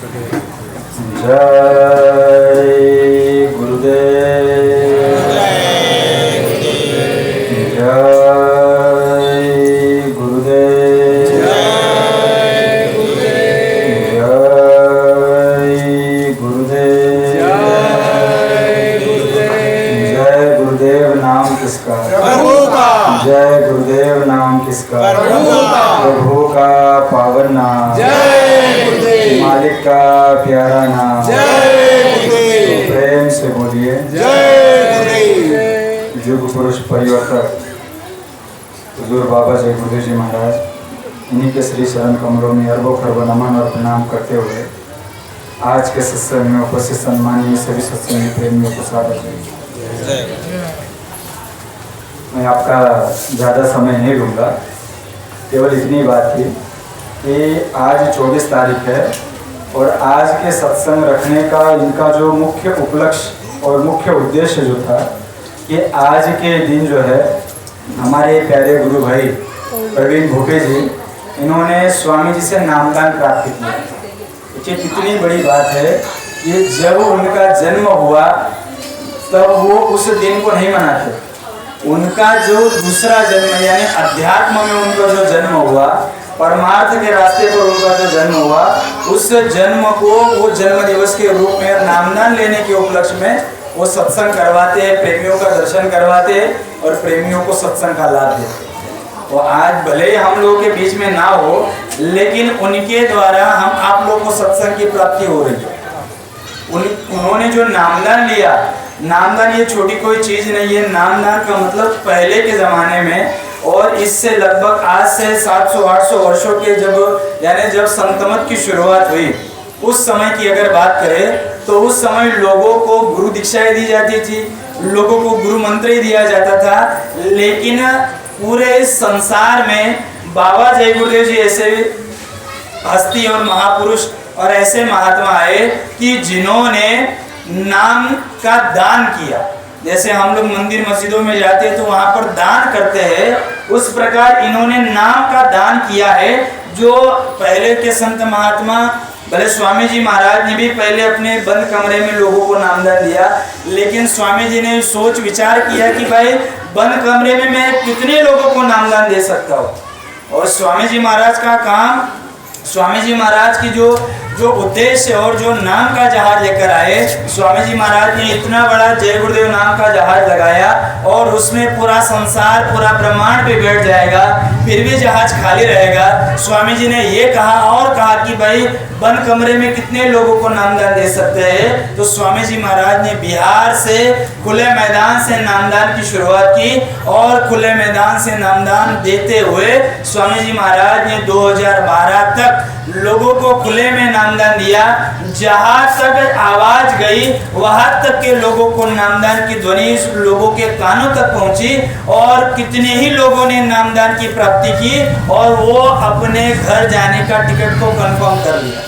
जय गुरुदेव। जय गुरुदेव। जय गुरुदेव। जय गुरुदेव नाम किसका? प्रभु का। जय गुरुदेव नाम किसका? प्रभु का। प्रभु का पावन नाम। जय गुरुदेव। मालिक का प्यारा नाम। जय गुरुदेव। प्रेम से बोलिए जय युग पुरुष परिवर्तक हुजूर बाबा जय गुरुदेव जी महाराज, इन्हीं के श्री शरण कमलों में अरबों खरबों नमन और प्रणाम करते हुए आज के सत्संग में उपस्थित सम्मानीय सभी सत्संगी प्रेमियों को स्वागत है। मैं आपका ज़्यादा समय नहीं लूँगा, केवल इतनी बात थी कि आज 24 तारीख है और आज के सत्संग रखने का इनका जो मुख्य उपलक्ष्य और मुख्य उद्देश्य जो था कि आज के दिन जो है हमारे प्यारे गुरु भाई प्रवीण भूपे जी, इन्होंने स्वामी जी से नामदान प्राप्त किया। ये कितनी बड़ी बात है कि जब उनका जन्म हुआ तब वो उस दिन को नहीं मनाते। उनका जो दूसरा जन्म यानी अध्यात्म में उनका जो जन्म हुआ, परमार्थ के रास्ते पर उनका जो जन्म हुआ, उस जन्म को वो जन्म दिवस के रूप में नामदान लेने के उपलक्ष्य में वो सत्संग करवाते हैं, प्रेमियों का दर्शन करवाते हैं और प्रेमियों को सत्संग का लाभ देते हैं। वो आज भले ही हम लोगों के बीच में ना हो, लेकिन उनके द्वारा हम आप लोगों को सत्संग की प्राप्ति हो रही है। उन्होंने जो नामदान लिया, नामदान ये छोटी कोई चीज़ नहीं है। नामदान का मतलब पहले के ज़माने में और इससे लगभग आज से 700-800 वर्षों के जब संतमत की शुरुआत हुई, उस समय की अगर बात करें तो उस समय लोगों को गुरु दीक्षाएं दी जाती थी, लोगों को गुरु मंत्र ही दिया जाता था। लेकिन पूरे इस संसार में बाबा जय गुरुदेव जी ऐसे हस्ती और महापुरुष और ऐसे महात्मा आए कि जिन्होंने नाम का दान किया। जैसे हम लोग मंदिर मस्जिदों में जाते हैं तो वहाँ पर दान करते हैं, उस प्रकार इन्होंने नाम का दान किया है। जो पहले के संत महात्मा, भले स्वामी जी महाराज ने भी पहले अपने बंद कमरे में लोगों को नामदान दिया, लेकिन स्वामी जी ने सोच विचार किया कि भाई बंद कमरे में मैं कितने लोगों को नामदान दे सकता हूँ। और स्वामी जी महाराज का काम, स्वामी जी महाराज की जो उद्देश्य और जो नाम का जहाज लेकर आए, स्वामी जी महाराज ने इतना बड़ा जय गुरुदेव नाम का जहाज लगाया और उसमें पूरा संसार, पूरा ब्रह्मांड पे बैठ जाएगा, फिर भी जहाज खाली रहेगा। स्वामी जी ने ये कहा कि भाई बंद कमरे में कितने लोगों को नामदान दे सकते हैं। तो स्वामी जी महाराज ने बिहार से खुले मैदान से नामदान की शुरुआत की और खुले मैदान से नामदान देते हुए स्वामी जी महाराज ने 2012 तक लोगों को खुले में नामदान दिया। जहां तक आवाज गई वहां तक के लोगों को नामदान की ध्वनि लोगों के कानों तक पहुंची और कितने ही लोगों ने नामदान की प्राप्ति की और वो अपने घर जाने का टिकट को कंफर्म कर लिया।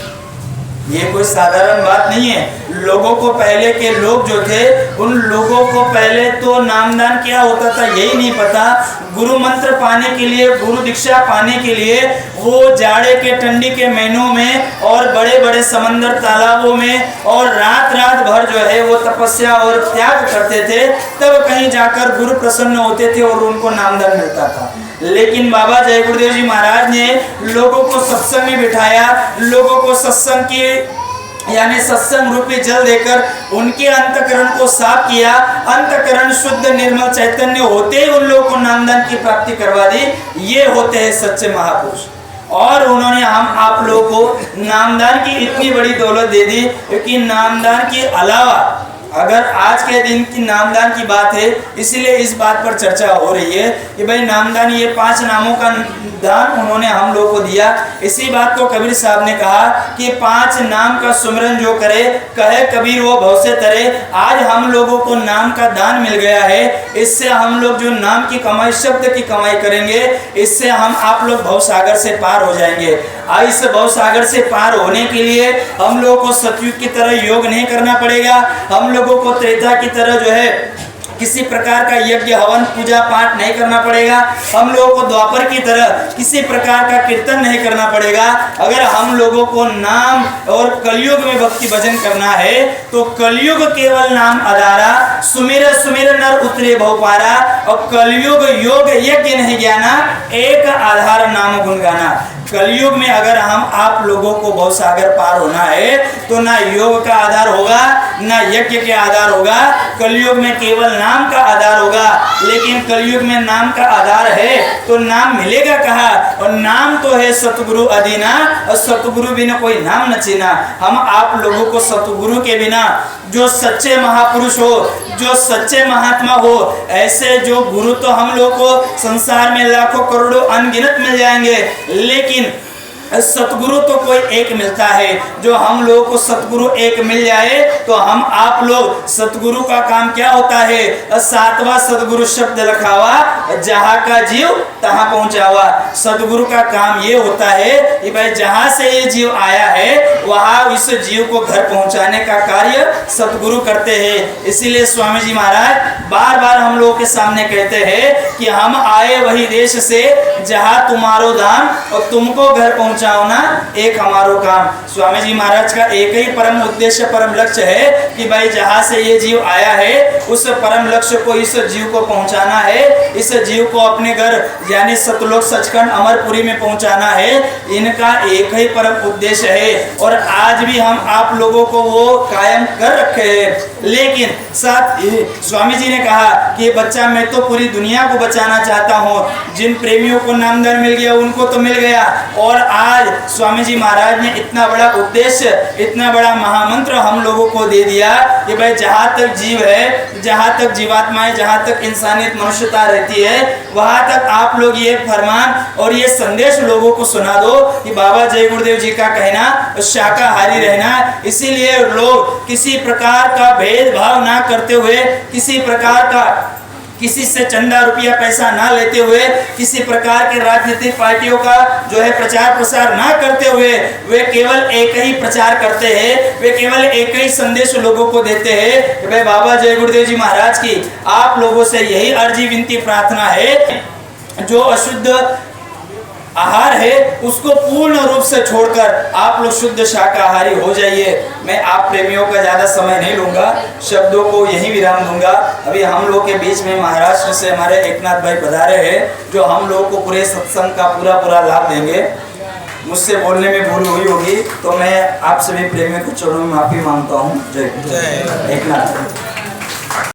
ये कोई साधारण बात नहीं है। लोगों को पहले के लोग जो थे, उन लोगों को पहले तो नामदान क्या होता था यही नहीं पता। गुरु मंत्र पाने के लिए, गुरु दीक्षा पाने के लिए वो जाड़े के ठंडी के महीनों में और बड़े बड़े समंदर तालाबों में और रात रात भर जो है वो तपस्या और त्याग करते थे, तब कहीं जाकर गुरु प्रसन्न होते थे और उनको नामदान मिलता था। लेकिन बाबा जय गुरुदेव जी महाराज ने लोगों को सत्संग में बिठाया, लोगों को सत्संग की यानी सत्संग रूपी जल देकर उनके अंतकरण को साफ किया। अंतकरण शुद्ध निर्मल चैतन्य होते ही उन लोगों को नामदान की प्राप्ति करवा दी। ये होते हैं सच्चे महापुरुष। और उन्होंने हम आप लोगों को नामदान की इतनी बड़ी दौलत दे दी कि नामदान के अलावा अगर आज के दिन की नामदान की बात है, इसीलिए इस बात पर चर्चा हो रही है कि भाई नामदान, ये 5 नामों का दान उन्होंने हम लोगों को दिया। इसी बात को कबीर साहब ने कहा कि 5 नाम का सुमिरन जो करे, कहे कबीर वो भव से तरे। आज हम लोगों को नाम का दान मिल गया है, इससे हम लोग जो नाम की कमाई, शब्द की कमाई करेंगे, इससे हम आप लोग भवसागर से पार हो जाएंगे। इस भवसागर से पार होने के लिए हम लोगों को सतयुग की तरह योग नहीं करना पड़ेगा, हम लोगों को त्रेता की तरह जो है किसी प्रकार का यज्ञ हवन पूजा पाठ नहीं करना पड़ेगा। हम लोगों को द्वापर की तरह किसी प्रकार का कीर्तन नहीं करना पड़ेगा। अगर हम लोगों को नाम और कलयुग में भक्ति भजन करना है तो कलयुग केवल नाम आधारा, सुमिर सुमिर नर उतरे बहुपारा। और कलयुग योग यज्ञ नहीं ज्ञाना, एक आधार नाम गुण गाना। कलयुग में अगर हम आप लोगों को भव सागर पार होना है तो ना योग का आधार होगा ना यज्ञ के आधार होगा, कलयुग में केवल नाम का आधार होगा। लेकिन कलयुग में नाम का आधार है तो नाम मिलेगा कहाँ? और नाम तो है सतगुरु अधीना, और सतगुरु बिना कोई नाम न चीना। हम आप लोगों को सतगुरु के बिना, जो सच्चे महापुरुष हो, जो सच्चे महात्मा हो, ऐसे जो गुरु तो हम लोग को संसार में लाखों करोड़ों अनगिनत मिल जाएंगे, लेकिन सतगुरु तो कोई एक मिलता है। जो हम लोगों को सतगुरु एक मिल जाए तो हम आप लोग, सतगुरु का काम क्या होता है? 7वां सतगुरु शब्द लखावा, जहाँ का जीव तहाँ पहुँचावा। सतगुरु का काम ये होता है कि भाई जहाँ से ये जीव आया है वहाँ उस जीव को घर पहुँचाने का कार्य सतगुरु करते हैं। इसीलिए स्वामी जी महाराज बार बार हम लोगों के सामने कहते हैं कि हम आए वही देश से जहाँ तुम्हारो धाम, और तुमको घर पहुँचाओ ना एक हमारो काम। स्वामी जी महाराज का एक ही परम उद्देश्य, परम लक्ष्य है कि भाई जहाँ से ये जीव आया है उस परम लक्ष्य को इस जीव को पहुँचाना है, इस जीव को अपने घर यानी सतलोक सचखंड अमरपुरी में पहुँचाना है। इनका एक ही परम उद्देश्य है और आज भी हम आप लोगों को वो कायम कर रखे हैं। लेकिन साथ ही स्वामी जी ने कहा कि बच्चा मैं तो पूरी दुनिया को बचाना चाहता हूँ। जिन प्रेमियों को नामदान मिल गया उनको तो मिल गया, और आज स्वामी जी महाराज ने इतना बड़ा उद्देश्य, इतना बड़ा महामंत्र हम लोगों को दे दिया कि भाई जहाँ तक जीव है, जहाँ तक जीवात्माएं, जहाँ तक इंसानियत मनुष्यता रहती है, वहाँ तक आप लोग ये फरमान और ये संदेश लोगों को सुना दो कि बाबा जय गुरुदेव जी का कहना शाकाहारी रहना। इसीलिए लोग किसी प्रकार का भेदभाव ना करते हुए, किसी प्रकार का किसी से चंदा रुपया पैसा ना लेते हुए, किसी प्रकार के राजनीतिक पार्टियों का जो है प्रचार प्रसार ना करते हुए, वे केवल एक ही प्रचार करते हैं, वे केवल एक ही संदेश लोगों को देते हैं कि भाई बाबा जय गुरुदेव जी महाराज की आप लोगों से यही अर्जी विनती प्रार्थना है, जो अशुद्ध आहार है उसको पूर्ण रूप से छोड़कर आप लोग शुद्ध शाकाहारी हो जाइए। मैं आप प्रेमियों का ज़्यादा समय नहीं लूँगा, शब्दों को यही विराम दूंगा। अभी हम लोग के बीच में महाराष्ट्र से हमारे एकनाथ भाई पधारे हैं, जो हम लोगों को पूरे सत्संग का पूरा लाभ देंगे। मुझसे बोलने में भूल हुई होगी तो मैं आप सभी प्रेमियों के चरणों में माफ़ी मांगता हूँ। जय एकनाथ।